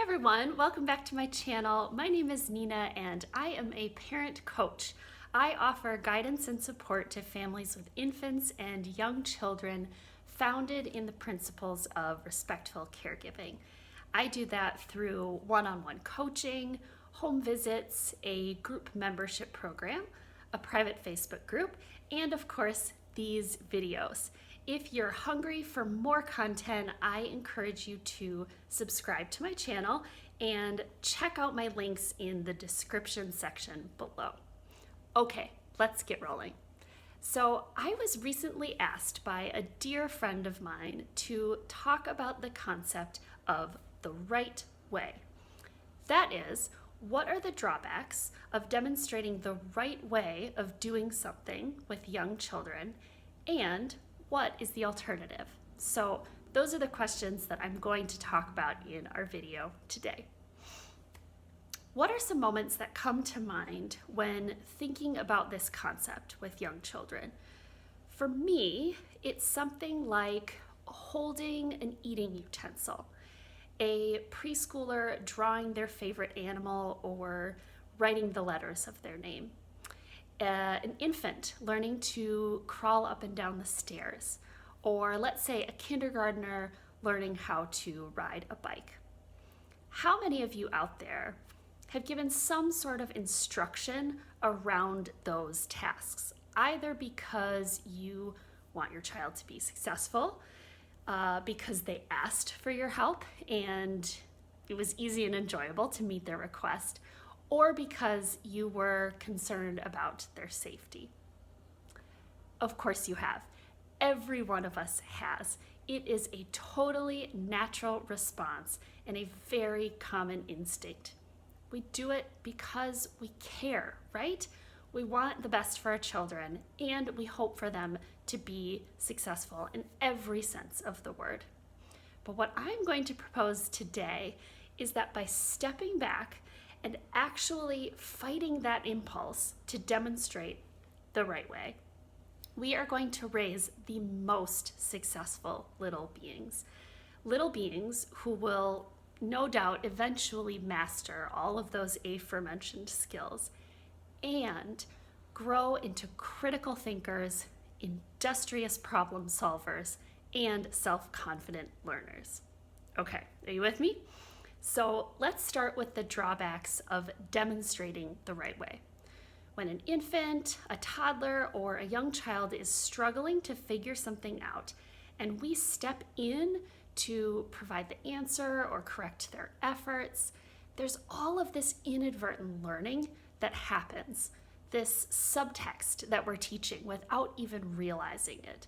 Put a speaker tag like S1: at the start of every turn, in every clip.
S1: everyone, welcome back to my channel. My name is Nina and I am a parent coach. I offer guidance and support to families with infants and young children founded in the principles of respectful caregiving. I do that through one-on-one coaching, home visits, a group membership program, a private Facebook group, and of course, these videos. If you're hungry for more content, I encourage you to subscribe to my channel and check out my links in the description section below. Okay, let's get rolling. So I was recently asked by a dear friend of mine to talk about the concept of the right way. That is, what are the drawbacks of demonstrating the right way of doing something with young children, and what is the alternative? So those are the questions that I'm going to talk about in our video today. What are some moments that come to mind when thinking about this concept with young children? For me, it's something like holding an eating utensil, a preschooler drawing their favorite animal or writing the letters of their name, an infant learning to crawl up and down the stairs, or let's say a kindergartner learning how to ride a bike. How many of you out there have given some sort of instruction around those tasks, either because you want your child to be successful, because they asked for your help and it was easy and enjoyable to meet their request, or because you were concerned about their safety? Of course you have. Every one of us has. It is a totally natural response and a very common instinct. We do it because we care, right? We want the best for our children and we hope for them to be successful in every sense of the word. But what I'm going to propose today is that by stepping back and actually fighting that impulse to demonstrate the right way, we are going to raise the most successful little beings who will no doubt eventually master all of those aforementioned skills and grow into critical thinkers, industrious problem solvers, and self-confident learners. Okay, are you with me? So let's start with the drawbacks of demonstrating the right way. When an infant, a toddler, or a young child is struggling to figure something out, and we step in to provide the answer or correct their efforts, there's all of this inadvertent learning that happens, this subtext that we're teaching without even realizing it.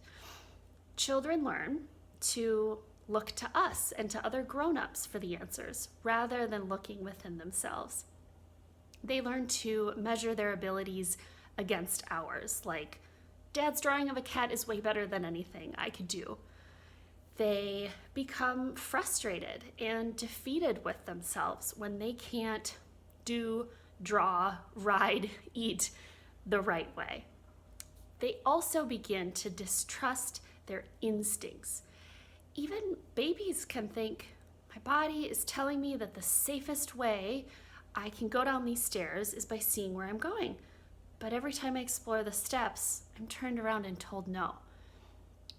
S1: Children learn to look to us and to other grown-ups for the answers rather than looking within themselves. They learn to measure their abilities against ours, like, Dad's drawing of a cat is way better than anything I could do. They become frustrated and defeated with themselves when they can't do, draw, ride, eat the right way. They also begin to distrust their instincts. Even babies can think, my body is telling me that the safest way I can go down these stairs is by seeing where I'm going. But every time I explore the steps, I'm turned around and told no.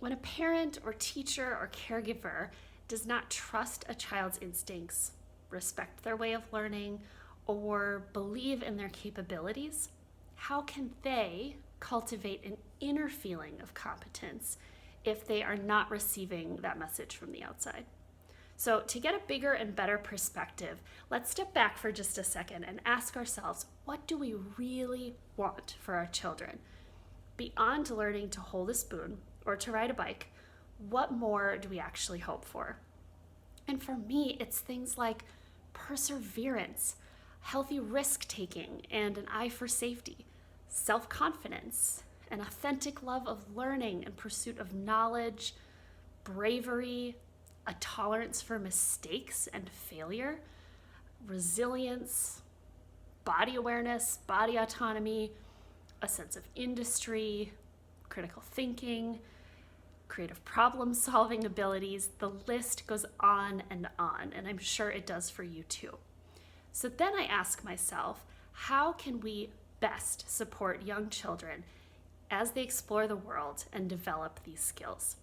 S1: When a parent or teacher or caregiver does not trust a child's instincts, respect their way of learning, or believe in their capabilities, how can they cultivate an inner feeling of competence if they are not receiving that message from the outside? So to get a bigger and better perspective, let's step back for just a second and ask ourselves, what do we really want for our children? Beyond learning to hold a spoon or to ride a bike, what more do we actually hope for? And for me, it's things like perseverance, healthy risk-taking, and an eye for safety, self-confidence, an authentic love of learning and pursuit of knowledge, bravery, a tolerance for mistakes and failure, resilience, body awareness, body autonomy, a sense of industry, critical thinking, creative problem solving abilities. The list goes on, and I'm sure it does for you too. So then I ask myself, how can we best support young children as they explore the world and develop these skills?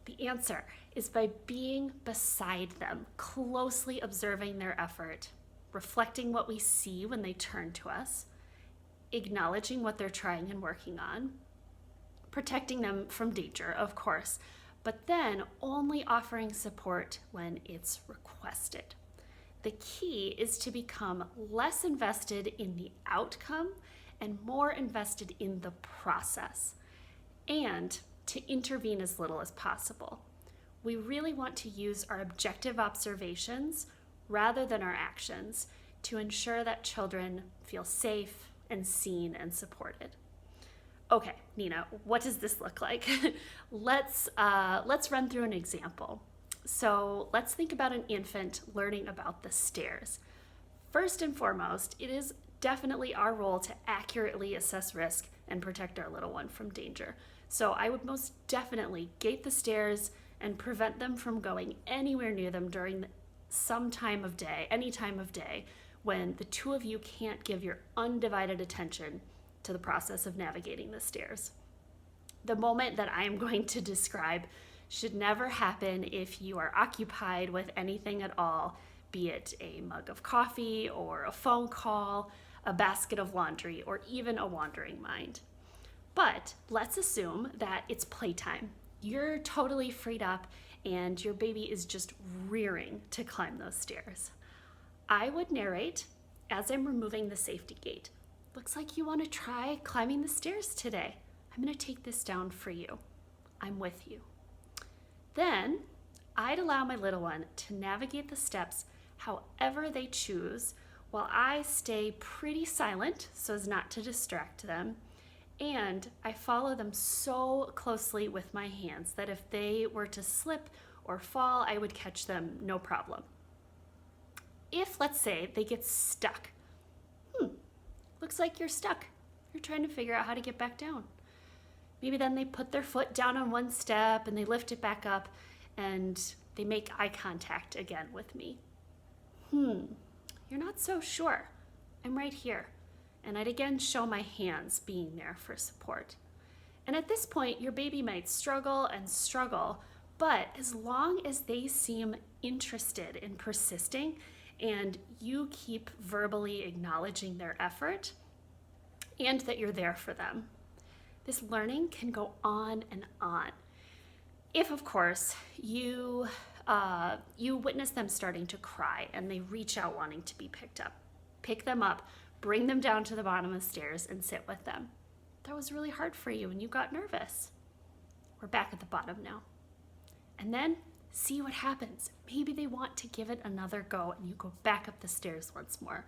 S1: The answer is by being beside them, closely observing their effort, reflecting what we see when they turn to us, acknowledging what they're trying and working on, protecting them from danger, of course, but then only offering support when it's requested. The key is to become less invested in the outcome and more invested in the process, and to intervene as little as possible. We really want to use our objective observations rather than our actions to ensure that children feel safe and seen and supported. Okay, Nina, what does this look like? Let's run through an example. So let's think about an infant learning about the stairs. First and foremost, it is definitely our role to accurately assess risk and protect our little one from danger. So I would most definitely gate the stairs and prevent them from going anywhere near them during some time of day, any time of day, when the two of you can't give your undivided attention to the process of navigating the stairs. The moment that I am going to describe should never happen if you are occupied with anything at all, be it a mug of coffee or a phone call, a basket of laundry, or even a wandering mind. But let's assume that it's playtime. You're totally freed up and your baby is just rearing to climb those stairs. I would narrate as I'm removing the safety gate. Looks like you want to try climbing the stairs today. I'm going to take this down for you. I'm with you. Then I'd allow my little one to navigate the steps however they choose while I stay pretty silent so as not to distract them. And I follow them so closely with my hands that if they were to slip or fall, I would catch them no problem. If, let's say, they get stuck, looks like you're stuck. You're trying to figure out how to get back down. Maybe then they put their foot down on one step and they lift it back up and they make eye contact again with me. You're not so sure. I'm right here. And I'd again show my hands being there for support. And at this point, your baby might struggle and struggle, but as long as they seem interested in persisting and you keep verbally acknowledging their effort and that you're there for them, this learning can go on and on. If, of course, you witness them starting to cry and they reach out wanting to be picked up, pick them up, bring them down to the bottom of the stairs and sit with them. That was really hard for you and you got nervous. We're back at the bottom now. And then see what happens. Maybe they want to give it another go and you go back up the stairs once more.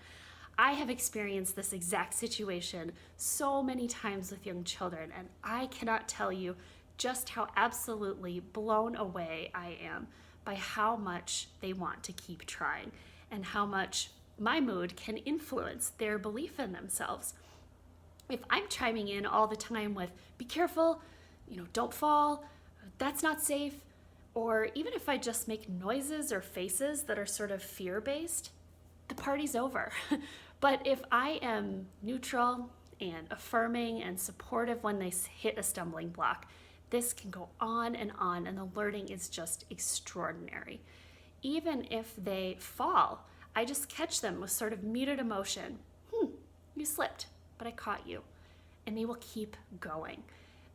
S1: I have experienced this exact situation so many times with young children, and I cannot tell you just how absolutely blown away I am by how much they want to keep trying and how much my mood can influence their belief in themselves. If I'm chiming in all the time with, be careful, don't fall, that's not safe, or even if I just make noises or faces that are sort of fear-based, the party's over. But if I am neutral and affirming and supportive when they hit a stumbling block, this can go on, and the learning is just extraordinary. Even if they fall, I just catch them with sort of muted emotion. You slipped, but I caught you. And they will keep going.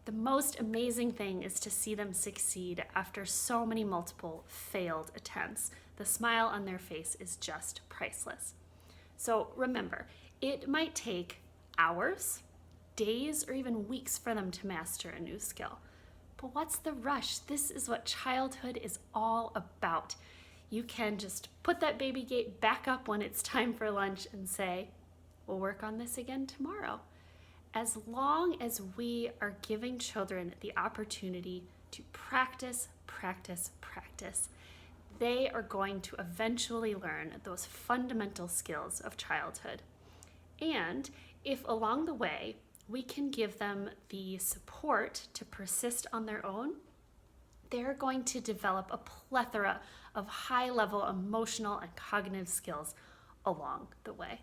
S1: The most amazing thing is to see them succeed after so many multiple failed attempts. The smile on their face is just priceless. So remember, it might take hours, days, or even weeks for them to master a new skill. But what's the rush? This is what childhood is all about. You can just put that baby gate back up when it's time for lunch and say, we'll work on this again tomorrow. As long as we are giving children the opportunity to practice, they are going to eventually learn those fundamental skills of childhood. And if along the way we can give them the support to persist on their own, they're going to develop a plethora of high-level emotional and cognitive skills along the way.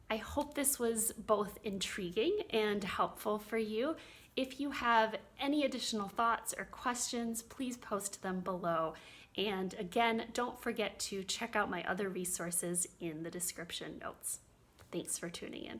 S1: I hope this was both intriguing and helpful for you. If you have any additional thoughts or questions, please post them below. And again, don't forget to check out my other resources in the description notes. Thanks for tuning in.